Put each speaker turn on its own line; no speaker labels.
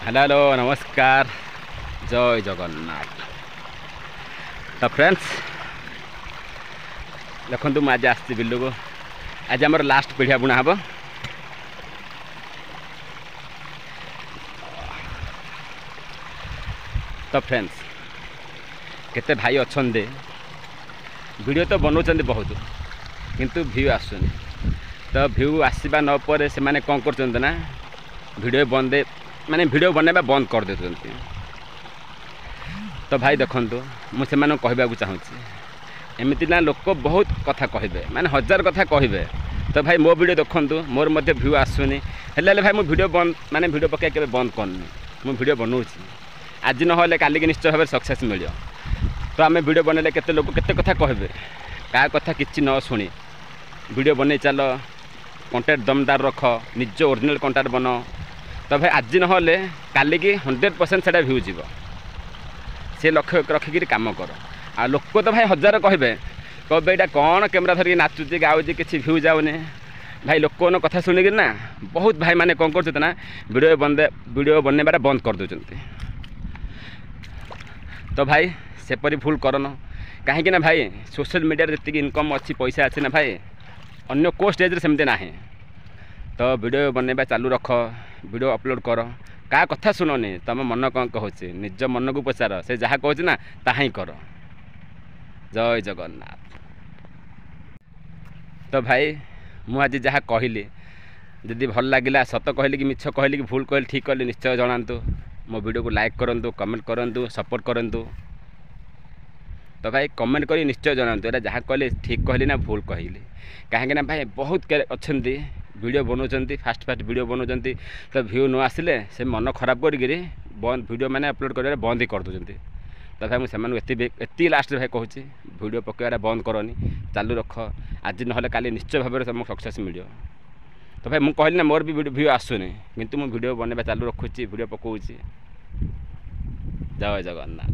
Hello नमस्कार जय जगन्नाथ। तो फ्रेंड्स देखु मुझे आज आसती बिल्लू को आज आम लास्ट पीढ़िया बुणा हम। तो फ्रेंड्स केते भाई अच्छा वीडियो तो बनाऊँ बहुत किंतु व्यू आसुनी। तो व्यू आसवा न पर से माने कौन कर ना वीडियो बंद माने वीडियो बनवा बंद कर देते। तो भाई देखु मुझे कहवाक चाहूँ एमती ना लोक बहुत कथा कहे माने हजार कथा कहे। तो भाई मो वीडियो देखु मोर मध्य व्यू आसुनी हेल्ले भाई मुझे वीडियो बंद माने वीडियो पकड़ के बंद करनी मुझे वीडियो बनाऊँ आज ना काली की निश्चय भाव सक्सेस मिल। तो आम वीडियो बनले केते लोक केते कथा कहे क्या कथा कि न शुणी वीडियो बन चल कंटेंट दमदार रख निज ओरिजिनल कंटेंट बन। तो भाई आज ना काली की 100% से व्यू जीव से लक्ष्य रखिक कम कर। आ लोक तो भाई हजार कहे यहाँ कौन कैमेरा धरिक नाचुची गाँची किसी व्यू जाऊनी भाई लोक कथा शुणिक ना बहुत भाई मैंने कौन कर ना वीडियो बनवा बंद कर दे। तो भाई सेपरी भूल करन कहीं ना भाई सोशल मीडिया जी इनकम अच्छी पैसा अच्छी ना भाई अन्य को स्टेज सेमती ना। तो वीडियो बनवा चालू रख वीडियो अपलोड कर क्या कथा शुणनी तुम मन कौन कहूँ निज मन को पचार से जहाँ कहूँ ना ताही कर। जय जगन्नाथ। तो भाई मुझे जहाँ कहली जदि भल लगे सत कहली कि मिछ कहली कि भूल कहली ठीक कहली निश्चय जनातु मो वीडियो को लाइक करूँ कमेंट करूँ सपोर्ट करूँ। तो भाई कमेंट करी निश्चय जनातु एटा जहाँ कहली ठीक कहली ना भूल कहली कहीं ना भाई बहुत अच्छा वीडियो बनाऊँ फास्ट वीडियो बनाऊँ। तो व्यू न आसिले से मन खराब करी बंद वीडियो मैंने अपलोड कर बंद ही कर दूँ। तो भाई मुझे एति लास्ट भाई कहूँ वीडियो पकड़ा बंद करनी चालू रख आज ना काली निश्चय भाव तुमको सक्सेस मिल। तो भाई मुझे कहली ना मोर भी व्यू आसुनी किंतु मुझे वीडियो बनवा चालू रखुची वीडियो पकाऊँ। जय जगन्नाथ।